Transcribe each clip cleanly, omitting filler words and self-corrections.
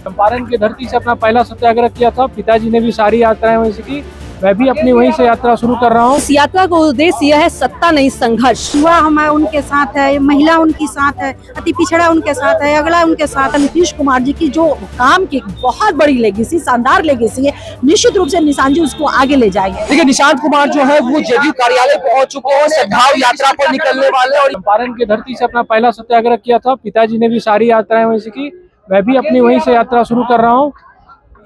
चंपारण की धरती से अपना पहला सत्याग्रह किया था। पिताजी ने भी सारी यात्राएं वहीं से की, मैं भी अपनी वहीं से यात्रा शुरू कर रहा हूँ। इस यात्रा का उद्देश्य यह है सत्ता नहीं संघर्ष। युवा हमारे उनके साथ है, महिला उनके साथ है, अति पिछड़ा उनके साथ है, अगला उनके साथ है। नीतीश कुमार जी की जो काम की बहुत बड़ी लेगेसी, शानदार लेगेसी है, निश्चित रूप से निशांत जी उसको आगे ले जाएंगे। देखिए निशांत कुमार जो है वो जदयू कार्यालय पहुंच चुके हैं, सद्भाव यात्रा पर निकलने वाले। और चंपारण की धरती से अपना पहला सत्याग्रह किया था। पिताजी ने भी सारी यात्राएं वहीं से की, मैं भी अपनी वहीं से यात्रा शुरू कर रहा हूँ।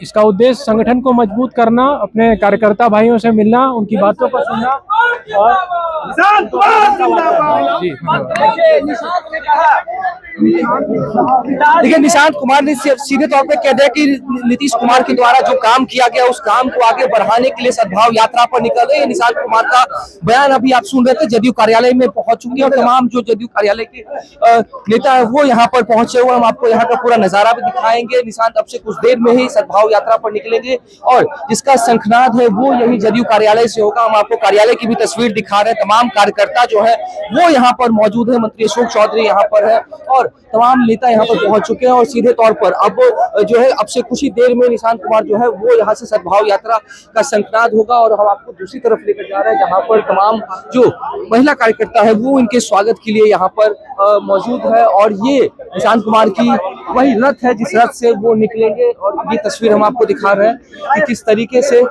इसका उद्देश्य संगठन को मजबूत करना, अपने कार्यकर्ता भाइयों से मिलना, उनकी बातों पर सुनना और देखिए निशांत कुमार ने सीधे तौर पे कह दिया कि नीतीश कुमार के द्वारा जो काम किया गया उस काम को आगे बढ़ाने के लिए सद्भाव यात्रा पर निकल रहे हैं। निशांत कुमार का बयान अभी आप सुन रहे थे। जदयू कार्यालय में पहुंच चुके हैं और तमाम जो जदयू कार्यालय के नेता है वो यहाँ पर पहुंचे हुए। हम आपको यहाँ का पूरा नजारा भी दिखाएंगे। निशांत अब से कुछ देर में ही सद्भाव यात्रा पर निकलेंगे और जिसका शंखनाद है वो यही जदयू कार्यालय से होगा। हम आपको कार्यालय की भी तस्वीर दिखा रहे हैं। तमाम कार्यकर्ता जो है वो यहाँ पर मौजूद है। मंत्री अशोक चौधरी यहाँ पर है और तमाम नेता यहाँ पर पहुंच चुके हैं और सीधे तौर पर अब जो है अब से कुछ ही देर में निशांत कुमार जो है वो यहाँ से सद्भाव यात्रा का शंखनाद होगा। और हम आपको दूसरी तरफ लेकर जा रहे हैं जहाँ पर तमाम जो महिला कार्यकर्ता है वो इनके स्वागत के लिए यहाँ पर मौजूद है। और ये निशांत कुमार की वही रथ है जिस रथ से वो निकलेंगे और ये तस्वीर हम आपको दिखा रहे हैं कि किस तरीके से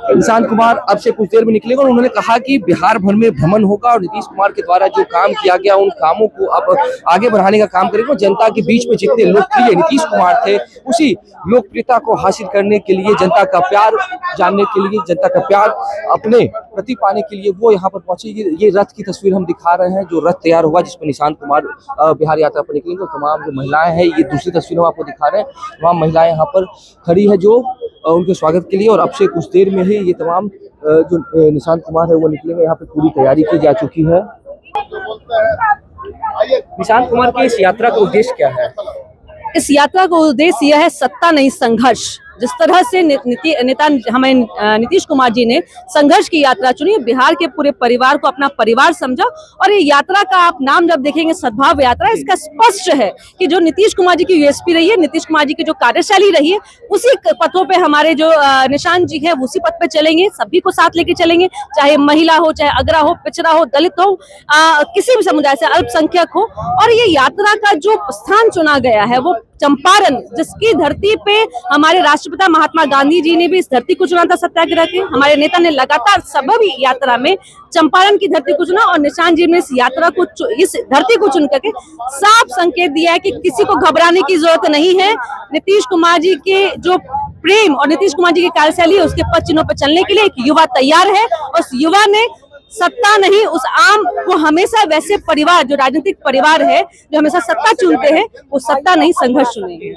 निशांत कुमार अब से कुछ देर में निकलेगा। और उन्होंने कहा कि बिहार भर में भ्रमण होगा और नीतीश कुमार के द्वारा जो काम किया गया उन कामों को अब आगे बढ़ाने का काम करेंगे। जनता के बीच में जितने लोकप्रिय नीतीश कुमार थे उसी लोकप्रियता को हासिल करने के लिए, जनता का प्यार जानने के लिए, जनता का प्यार अपने प्रति पाने के लिए वो यहाँ पर पहुंचे। ये रथ की तस्वीर हम दिखा रहे हैं जो रथ तैयार हुआ जिसमें निशांत कुमार बिहार यात्रा पर निकलेंगे। तमाम जो महिलाएं हैं, ये दूसरी तस्वीर हम आपको दिखा रहे हैं, तमाम महिलाएं यहाँ पर खड़ी है जो उनके स्वागत के लिए। और अब से कुछ देर में ही ये तमाम जो निशांत कुमार है वो निकलेंगे। यहाँ पे पूरी तैयारी की जा चुकी है। निशांत कुमार की इस यात्रा का उद्देश्य क्या है? इस यात्रा का उद्देश्य यह है सत्ता नहीं संघर्ष। जिस तरह से नेता हमें नीतीश कुमार जी ने संघर्ष की यात्रा चुनी, बिहार के पूरे परिवार को अपना परिवार समझा और ये यात्रा का आप नाम जब देखेंगे सद्भाव यात्रा, इसका स्पष्ट है कि जो नीतीश कुमार जी की यूएसपी रही है, नीतीश कुमार जी की जो कार्यशैली रही है, उसी पथों पे हमारे जो निशांत जी है उसी पथ पे चलेंगे। सभी को साथ लेके चलेंगे, चाहे महिला हो, चाहे अगरा हो, पिछड़ा हो, दलित हो, किसी भी समुदाय से, अल्पसंख्यक हो। और ये यात्रा का जो स्थान चुना गया है वो चंपारण, जिसकी धरती पे हमारे राष्ट्रपिता महात्मा गांधी जी ने भी इस धरती को चुना था सत्याग्रह के। हमारे नेता ने लगातार सभी यात्रा में चंपारण की धरती को चुना और निशांत जी ने इस यात्रा को, इस धरती को चुन करके साफ संकेत दिया है कि किसी को घबराने की जरूरत नहीं है। नीतीश कुमार जी के जो प्रेम और नीतीश कुमार जी की कार्यशैली है उसके पद चिन्हों पर चलने के लिए एक युवा तैयार है। और उस युवा ने सत्ता नहीं, उस आम वो हमेशा वैसे परिवार जो राजनीतिक परिवार है जो हमेशा सत्ता चुनते हैं, वो सत्ता नहीं संघर्ष चुनेंगे।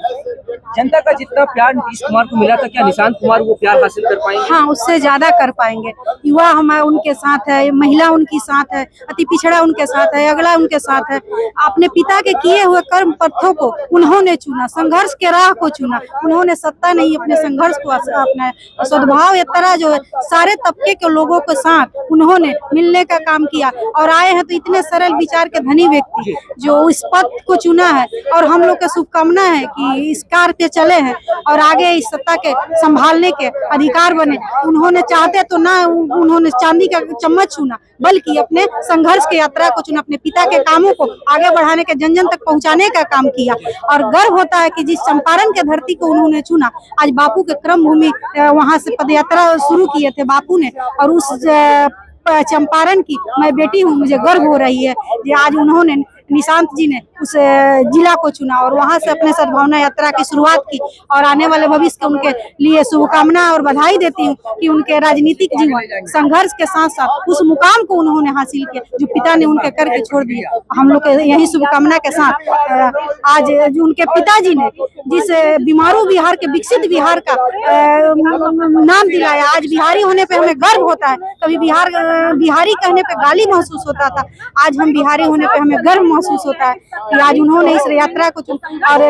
जनता का जितना प्यार नीतीश कुमार को मिला था, क्या निशांत कुमार वो प्यार हासिल कर पाएंगे? हाँ, उससे ज्यादा कर पाएंगे। युवा हमारे उनके साथ है, महिला उनके साथ है, अति पिछड़ा उनके साथ है, अगला उनके साथ है। अपने पिता के किए हुए कर्म पथों को उन्होंने चुना, संघर्ष के राह को चुना। उन्होंने सत्ता नहीं, अपने संघर्ष को अपनाया। सद्भाव यात्रा जो है सारे तबके के लोगों के साथ उन्होंने मिलने का काम किया और आए हैं तो इतने सरल विचार के धनी व्यक्ति जो इस पद को चुना है। और हम लोग का शुभकामना है कि इस कार पे चले हैं और आगे इस सत्ता के संभालने के अधिकार बने। उन्होंने चाहते तो ना उन्होंने चांदी का चम्मच चुना, बल्कि अपने संघर्ष की यात्रा को चुना, अपने पिता के कामों को आगे बढ़ाने के, जन जन तक पहुंचाने का काम किया। और गर्व होता है कि जिस चंपारण के धरती को उन्होंने चुना, आज बापू के क्रम भूमि वहां से पदयात्रा शुरू किए थे बापू ने, और उस चंपारण की मैं बेटी हूँ, मुझे गर्व हो रही है कि आज उन्होंने निशांत जी ने उस जिला को चुना और वहां से अपने सद्भावना यात्रा की शुरुआत की। और आने वाले भविष्य के उनके लिए शुभकामना और बधाई देती हूँ कि उनके राजनीतिक जीवन संघर्ष के साथ साथ उस मुकाम को उन्होंने हासिल किया जो पिता ने उनके करके छोड़ दिया। हम लोग यही शुभकामना के साथ आज जो उनके पिताजी ने जिस बीमारू बिहार के, विकसित बिहार का नाम दिलाया, आज बिहारी होने पे हमें गर्व होता है। कभी बिहारी कहने पे गाली महसूस होता था, आज हम बिहारी होने पे हमें गर्व महसूस होता है कि आज उन्होंने इस यात्रा को चुना। और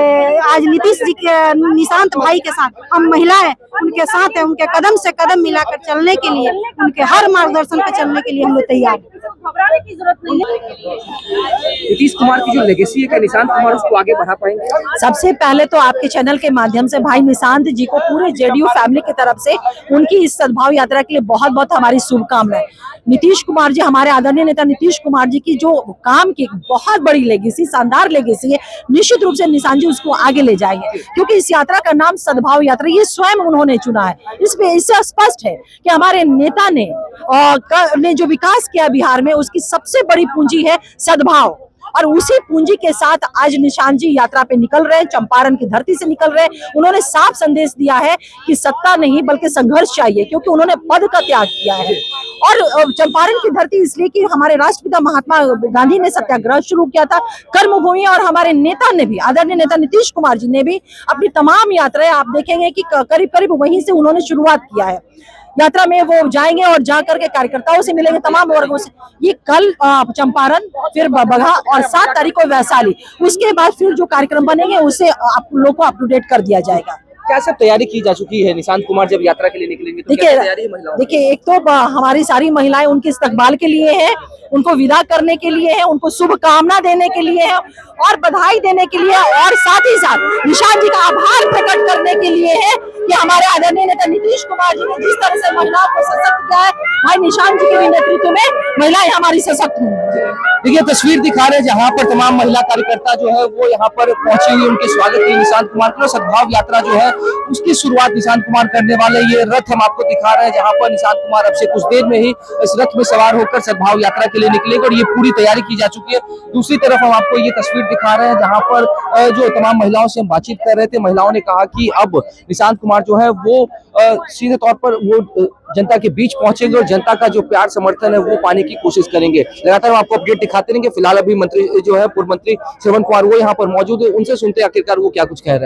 आज नीतीश जी के, निशांत भाई के साथ हम महिलाएं उनके साथ है, उनके कदम से कदम मिलाकर चलने के लिए, उनके हर मार्गदर्शन पे चलने के लिए हम लोग तैयार हैं। घबराने की जरूरत नहीं है। नीतीश कुमार की जो लेगेसी है, क्या निशांत कुमार उसको आगे बढ़ा पाएंगे? सबसे पहले तो आपके चैनल के माध्यम से भाई निशांत जी को पूरे जेडीयू फैमिली की तरफ से उनकी इस सद्भाव यात्रा के लिए बहुत बहुत हमारी शुभकामनाएं। नीतीश कुमार जी, हमारे आदरणीय नेता नीतीश कुमार जी की जो काम की बहुत बड़ी लेगेसी, शानदार लेगेसी है, निश्चित रूप से निशांत जी उसको आगे ले जाएंगे, क्योंकि इस यात्रा का नाम सद्भाव यात्रा ये स्वयं उन्होंने चुना है। इससे स्पष्ट है कि हमारे नेता ने जो विकास किया बिहार में, उसकी सबसे बड़ी पूंजी है सद्भाव, और उसी पूंजी के साथ आज निशांत जी यात्रा पे निकल रहे हैं, चंपारण की धरती से निकल रहे हैं। उन्होंने साफ संदेश दिया है कि सत्ता नहीं बल्कि संघर्ष चाहिए, क्योंकि उन्होंने पद का त्याग किया है। और चंपारण की धरती इसलिए कि हमारे राष्ट्रपिता महात्मा गांधी ने सत्याग्रह शुरू किया था, कर्मभूमि, और हमारे नेता ने भी, आदरणीय नेता नीतीश कुमार जी ने भी अपनी तमाम यात्राएं आप देखेंगे कि करीब करीब वहीं से उन्होंने शुरुआत किया है। यात्रा में वो जाएंगे और जाकर के कार्यकर्ताओं से मिलेंगे, तमाम वर्गों से। ये कल चंपारण, फिर बगहा और 7 तारीख को वैशाली, उसके बाद फिर जो कार्यक्रम बनेंगे उसे आप लोगों को अप टू डेट कर दिया जाएगा। क्या सब तैयारी की जा चुकी है? निशांत कुमार जब यात्रा के लिए निकलेंगे तो क्या तैयारी है महिलाओं की? देखिए, एक तो हमारी सारी महिलाएं उनके इस्तकबाल के लिए हैं, उनको विदा करने के लिए है, उनको शुभकामना देने के लिए है और बधाई देने के लिए, और साथ ही साथ निशांत जी का आभार प्रकट करने के लिए है कि हमारे आदरणीय नेता नीतीश कुमार जी ने जिस तरह से महिलाओं को सशक्त किया है, भाई निशांत जी के भी नेतृत्व में महिलाएं हमारी सशक्त हुई। देखिए, तस्वीर दिखा रहे हैं जहाँ पर तमाम महिला कार्यकर्ता जो है वो यहाँ पर पहुंची हुई, उनके स्वागत के लिए निशांत कुमार की सद्भाव यात्रा जो है उसकी शुरुआत निशांत कुमार करने वाले। ये रथ हम आपको दिखा रहे हैं जहाँ पर निशांत कुमार अब से कुछ देर में ही इस रथ में सवार होकर सद्भाव यात्रा के लिए निकलेंगे, और ये पूरी तैयारी की जा चुकी है। दूसरी तरफ हम आपको ये तस्वीर दिखा रहे हैं जहाँ पर जो तमाम महिलाओं से हम बातचीत कर रहे थे, महिलाओं ने कहा कि अब निशांत कुमार जो है वो सीधे तौर पर वो जनता के बीच पहुंचेंगे और जनता का जो प्यार समर्थन है वो पाने की कोशिश करेंगे। लगातार हम आपको अपडेट दिखाते रहेंगे। फिलहाल अभी मंत्री जो है, पूर्व मंत्री श्रवण कुमार, वो यहाँ पर मौजूद है, उनसे सुनते हैं आखिरकार वो क्या कुछ कह रहे हैं।